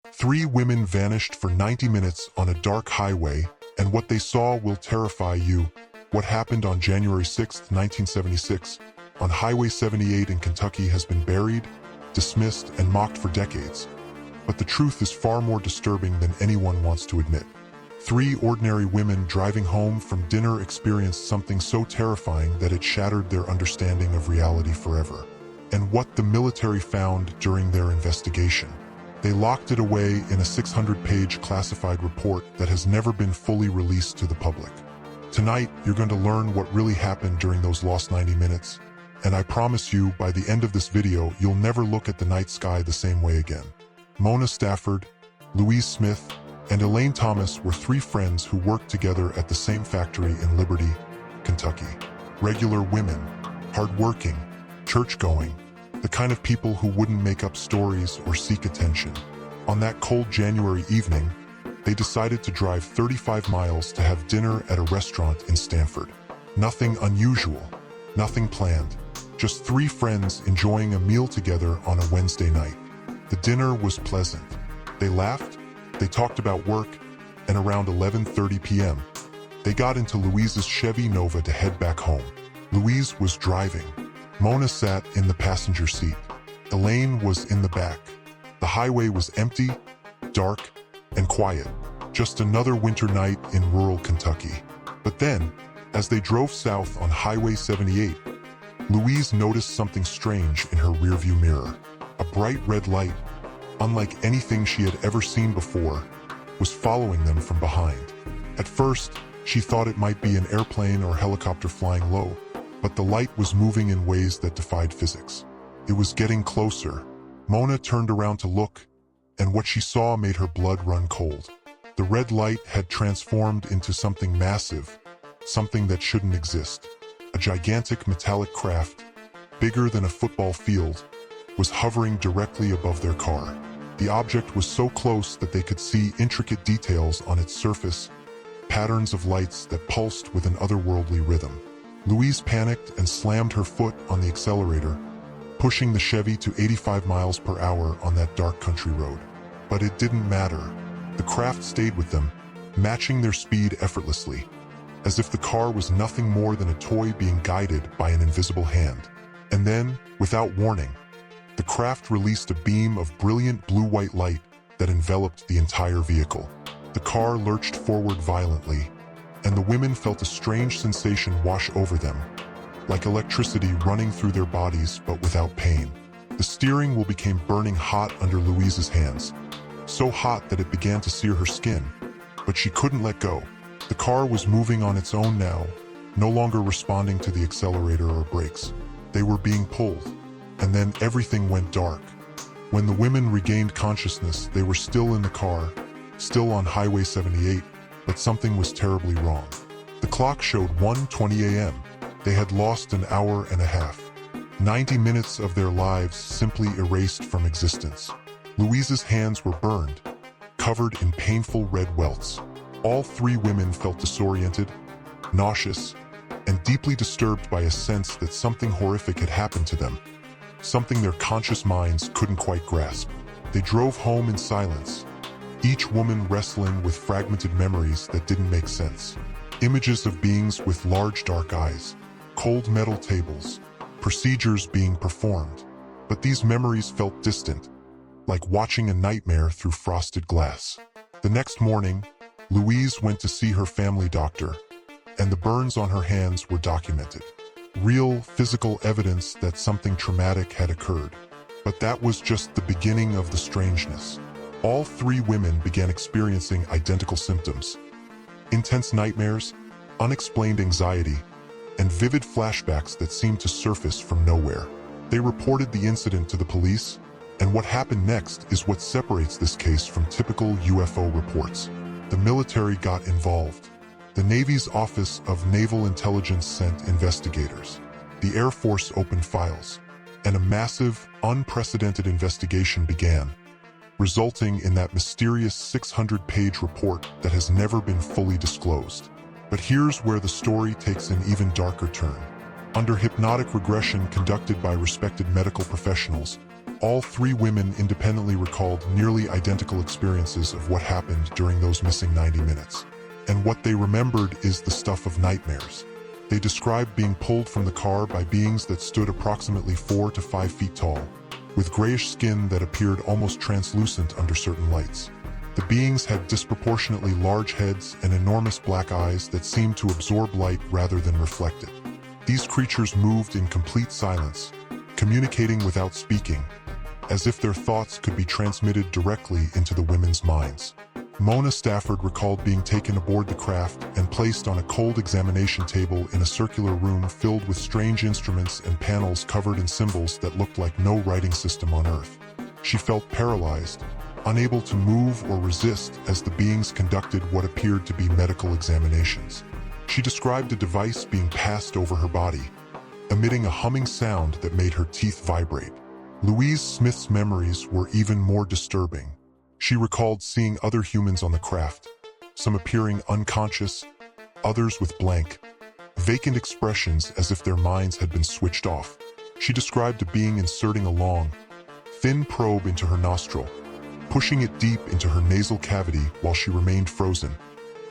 Three women vanished for 90 minutes on a dark highway, and what they saw will terrify you. What happened on January 6, 1976, on Highway 78 in Kentucky has been buried, dismissed, and mocked for decades. But the truth is far more disturbing than anyone wants to admit. Three ordinary women driving home from dinner experienced something so terrifying that it shattered their understanding of reality forever. And what the military found during their investigation. They locked it away in a 600-page classified report that has never been fully released to the public. Tonight, you're going to learn what really happened during those lost 90 minutes, and I promise you, by the end of this video, you'll never look at the night sky the same way again. Mona Stafford, Louise Smith, and Elaine Thomas were three friends who worked together at the same factory in Liberty, Kentucky. Regular women, hardworking, church-going, the kind of people who wouldn't make up stories or seek attention. On that cold January evening, they decided to drive 35 miles to have dinner at a restaurant in Stanford. Nothing unusual, nothing planned, just three friends enjoying a meal together on a Wednesday night. The dinner was pleasant. They laughed, they talked about work, and around 11:30 p.m., they got into Louise's Chevy Nova to head back home. Louise was driving. Mona sat in the passenger seat. Elaine was in the back. The highway was empty, dark, and quiet. Just another winter night in rural Kentucky. But then, as they drove south on Highway 78, Louise noticed something strange in her rearview mirror. A bright red light, unlike anything she had ever seen before, was following them from behind. At first, she thought it might be an airplane or helicopter flying low, but the light was moving in ways that defied physics. It was getting closer. Mona turned around to look, and what she saw made her blood run cold. The red light had transformed into something massive, something that shouldn't exist. A gigantic metallic craft, bigger than a football field, was hovering directly above their car. The object was so close that they could see intricate details on its surface, patterns of lights that pulsed with an otherworldly rhythm. Louise panicked and slammed her foot on the accelerator, pushing the Chevy to 85 miles per hour on that dark country road. But it didn't matter. The craft stayed with them, matching their speed effortlessly, as if the car was nothing more than a toy being guided by an invisible hand. And then, without warning, the craft released a beam of brilliant blue-white light that enveloped the entire vehicle. The car lurched forward violently, and the women felt a strange sensation wash over them, like electricity running through their bodies but without pain. The steering wheel became burning hot under Louise's hands, so hot that it began to sear her skin, but she couldn't let go. The car was moving on its own now, no longer responding to the accelerator or brakes. They were being pulled, and then everything went dark. When the women regained consciousness, they were still in the car, still on Highway 78, but something was terribly wrong. The clock showed 1:20 a.m. They had lost an hour and a half. 90 minutes of their lives simply erased from existence. Louise's hands were burned, covered in painful red welts. All three women felt disoriented, nauseous, and deeply disturbed by a sense that something horrific had happened to them, something their conscious minds couldn't quite grasp. They drove home in silence, each woman wrestling with fragmented memories that didn't make sense. Images of beings with large dark eyes, cold metal tables, procedures being performed. But these memories felt distant, like watching a nightmare through frosted glass. The next morning, Louise went to see her family doctor, and the burns on her hands were documented. Real, physical evidence that something traumatic had occurred. But that was just the beginning of the strangeness. All three women began experiencing identical symptoms: intense nightmares, unexplained anxiety, and vivid flashbacks that seemed to surface from nowhere. They reported the incident to the police, and what happened next is what separates this case from typical UFO reports. The military got involved. The Navy's Office of Naval Intelligence sent investigators. The Air Force opened files, and a massive, unprecedented investigation began, resulting in that mysterious 600-page report that has never been fully disclosed. But here's where the story takes an even darker turn. Under hypnotic regression conducted by respected medical professionals, All three women independently recalled nearly identical experiences of what happened during those missing 90 minutes. And what they remembered is the stuff of nightmares. They described being pulled from the car by beings that stood approximately 4 to 5 feet tall, with grayish skin that appeared almost translucent under certain lights. The beings had disproportionately large heads and enormous black eyes that seemed to absorb light rather than reflect it. These creatures moved in complete silence, communicating without speaking, as if their thoughts could be transmitted directly into the women's minds. Mona Stafford recalled being taken aboard the craft and placed on a cold examination table in a circular room filled with strange instruments and panels covered in symbols that looked like no writing system on Earth. She felt paralyzed, unable to move or resist as the beings conducted what appeared to be medical examinations. She described a device being passed over her body, emitting a humming sound that made her teeth vibrate. Louise Smith's memories were even more disturbing. She recalled seeing other humans on the craft, some appearing unconscious, others with blank, vacant expressions as if their minds had been switched off. She described a being inserting a long, thin probe into her nostril, pushing it deep into her nasal cavity while she remained frozen,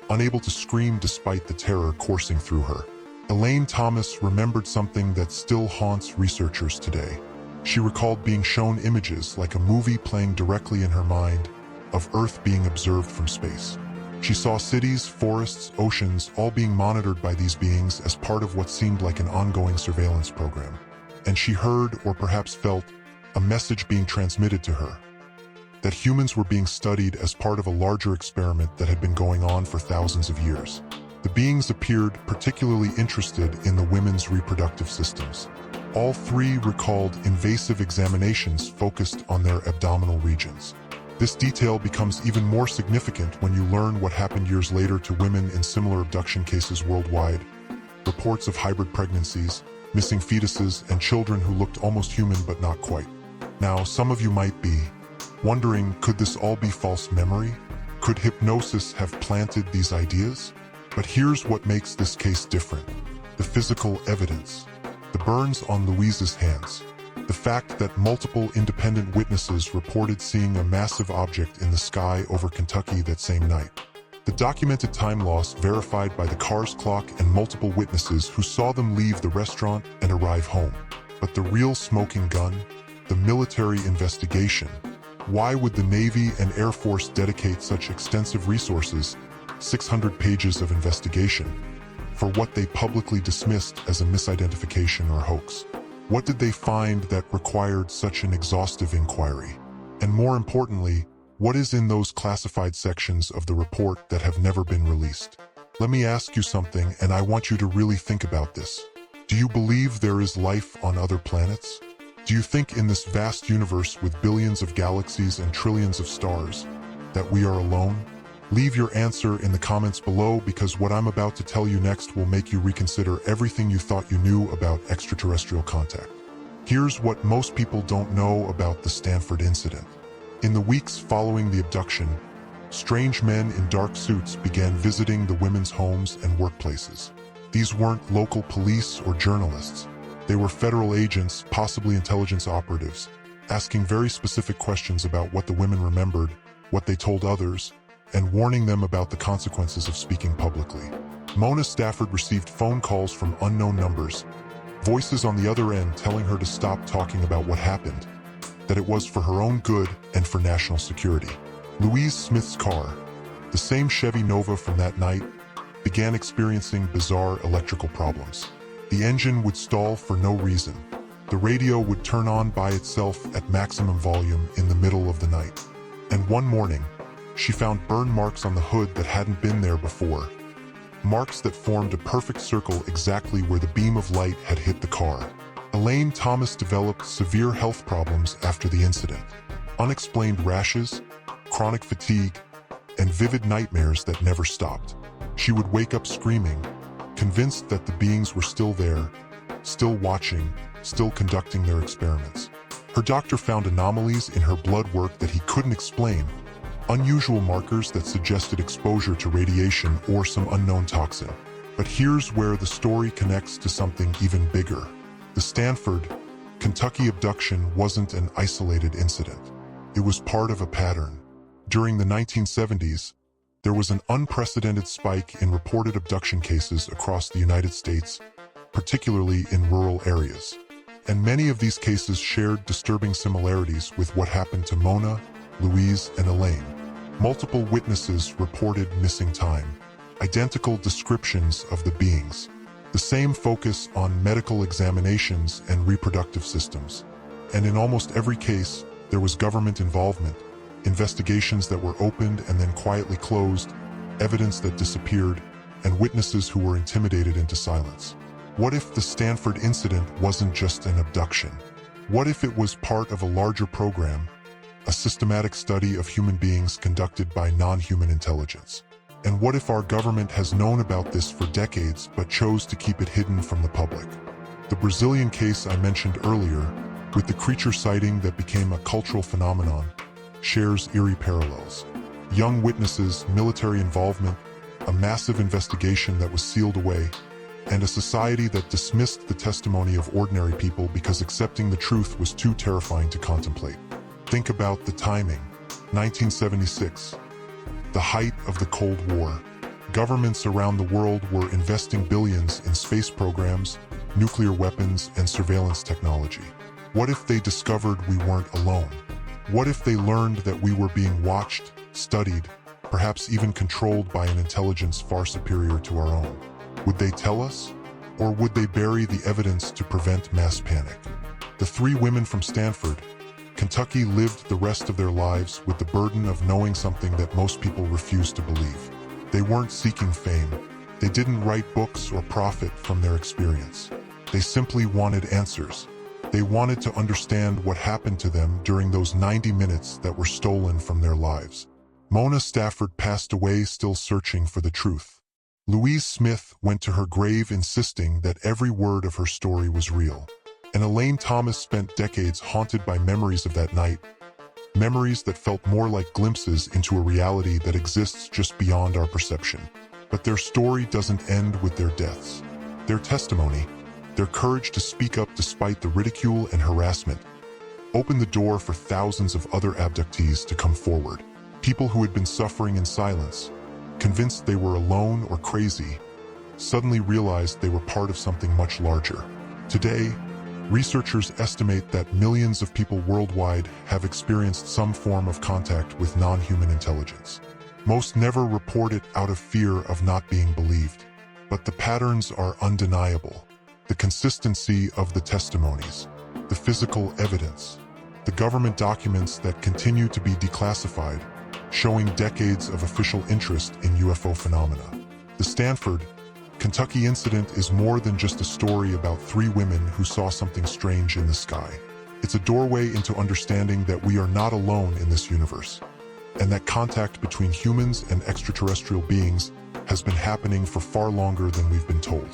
unable to scream despite the terror coursing through her. Elaine Thomas remembered something that still haunts researchers today. She recalled being shown images like a movie playing directly in her mind of Earth being observed from space. She saw cities, forests, oceans, all being monitored by these beings as part of what seemed like an ongoing surveillance program. And she heard, or perhaps felt, a message being transmitted to her, that humans were being studied as part of a larger experiment that had been going on for thousands of years. The beings appeared particularly interested in the women's reproductive systems. All three recalled invasive examinations focused on their abdominal regions. This detail becomes even more significant when you learn what happened years later to women in similar abduction cases worldwide. Reports of hybrid pregnancies, missing fetuses, and children who looked almost human but not quite. Now, some of you might be wondering, could this all be false memory? Could hypnosis have planted these ideas? But here's what makes this case different: the physical evidence. The burns on Louise's hands. The fact that multiple independent witnesses reported seeing a massive object in the sky over Kentucky that same night. The documented time loss verified by the car's clock and multiple witnesses who saw them leave the restaurant and arrive home. But the real smoking gun? The military investigation. Why would the Navy and Air Force dedicate such extensive resources, 600 pages of investigation, for what they publicly dismissed as a misidentification or hoax? What did they find that required such an exhaustive inquiry? And more importantly, what is in those classified sections of the report that have never been released? Let me ask you something, and I want you to really think about this. Do you believe there is life on other planets? Do you think in this vast universe with billions of galaxies and trillions of stars, that we are alone? Leave your answer in the comments below, because what I'm about to tell you next will make you reconsider everything you thought you knew about extraterrestrial contact. Here's what most people don't know about the Stanford incident. In the weeks following the abduction, strange men in dark suits began visiting the women's homes and workplaces. These weren't local police or journalists. They were federal agents, possibly intelligence operatives, asking very specific questions about what the women remembered, what they told others, and warning them about the consequences of speaking publicly. Mona Stafford received phone calls from unknown numbers, voices on the other end telling her to stop talking about what happened, that it was for her own good and for national security. Louise Smith's car, the same Chevy Nova from that night, began experiencing bizarre electrical problems. The engine would stall for no reason. The radio would turn on by itself at maximum volume in the middle of the night. And one morning, she found burn marks on the hood that hadn't been there before. Marks that formed a perfect circle exactly where the beam of light had hit the car. Elaine Thomas developed severe health problems after the incident. Unexplained rashes, chronic fatigue, and vivid nightmares that never stopped. She would wake up screaming, convinced that the beings were still there, still watching, still conducting their experiments. Her doctor found anomalies in her blood work that he couldn't explain, unusual markers that suggested exposure to radiation or some unknown toxin. But here's where the story connects to something even bigger. The Stanford Kentucky abduction wasn't an isolated incident. It was part of a pattern. During the 1970s, there was an unprecedented spike in reported abduction cases across the United States, particularly in rural areas. And many of these cases shared disturbing similarities with what happened to Mona, Louise, and Elaine. Multiple witnesses reported missing time, identical descriptions of the beings, the same focus on medical examinations and reproductive systems. And in almost every case, there was government involvement, investigations that were opened and then quietly closed, evidence that disappeared, and witnesses who were intimidated into silence. What if the Stanford incident wasn't just an abduction? What if it was part of a larger program, a systematic study of human beings conducted by non-human intelligence? And what if our government has known about this for decades but chose to keep it hidden from the public? The Brazilian case I mentioned earlier, with the creature sighting that became a cultural phenomenon, shares eerie parallels. Young witnesses, military involvement, a massive investigation that was sealed away, and a society that dismissed the testimony of ordinary people because accepting the truth was too terrifying to contemplate. Think about the timing. 1976. The height of the Cold War. Governments around the world were investing billions in space programs, nuclear weapons, and surveillance technology. What if they discovered we weren't alone? What if they learned that we were being watched, studied, perhaps even controlled by an intelligence far superior to our own? Would they tell us? Or would they bury the evidence to prevent mass panic? The three women from Stanford, Kentucky lived the rest of their lives with the burden of knowing something that most people refuse to believe. They weren't seeking fame. They didn't write books or profit from their experience. They simply wanted answers. They wanted to understand what happened to them during those 90 minutes that were stolen from their lives. Mona Stafford passed away still searching for the truth. Louise Smith went to her grave insisting that every word of her story was real. And Elaine Thomas spent decades haunted by memories of that night, memories that felt more like glimpses into a reality that exists just beyond our perception. But their story doesn't end with their deaths. Their testimony, their courage to speak up despite the ridicule and harassment, opened the door for thousands of other abductees to come forward. People who had been suffering in silence, convinced they were alone or crazy, suddenly realized they were part of something much larger. Today, researchers estimate that millions of people worldwide have experienced some form of contact with non-human intelligence. Most never report it out of fear of not being believed. But the patterns are undeniable. The consistency of the testimonies, the physical evidence, the government documents that continue to be declassified, showing decades of official interest in UFO phenomena. The Stanford, Kentucky incident is more than just a story about three women who saw something strange in the sky. It's a doorway into understanding that we are not alone in this universe, and that contact between humans and extraterrestrial beings has been happening for far longer than we've been told.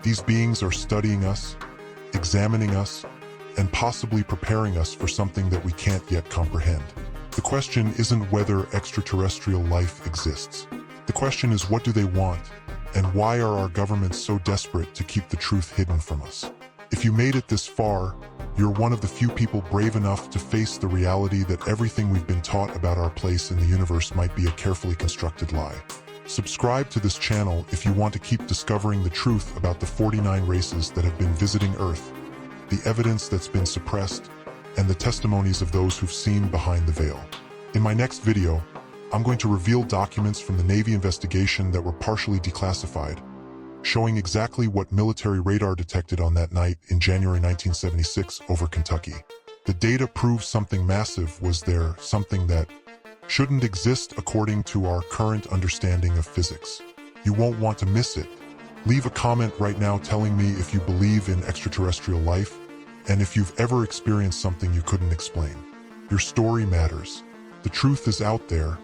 These beings are studying us, examining us, and possibly preparing us for something that we can't yet comprehend. The question isn't whether extraterrestrial life exists. The question is, what do they want, and why are our governments so desperate to keep the truth hidden from us? If you made it this far, you're one of the few people brave enough to face the reality that everything we've been taught about our place in the universe might be a carefully constructed lie. Subscribe to this channel if you want to keep discovering the truth about the 49 races that have been visiting Earth, the evidence that's been suppressed, and the testimonies of those who've seen behind the veil. In my next video, I'm going to reveal documents from the Navy investigation that were partially declassified, showing exactly what military radar detected on that night in January 1976 over Kentucky. The data proves something massive was there, something that shouldn't exist according to our current understanding of physics. You won't want to miss it. Leave a comment right now telling me if you believe in extraterrestrial life, and if you've ever experienced something you couldn't explain. Your story matters. The truth is out there,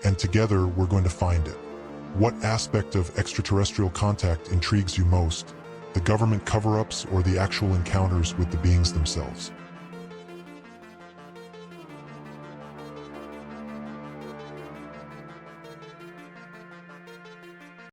and together we're going to find it. What aspect of extraterrestrial contact intrigues you most? The government cover-ups or the actual encounters with the beings themselves?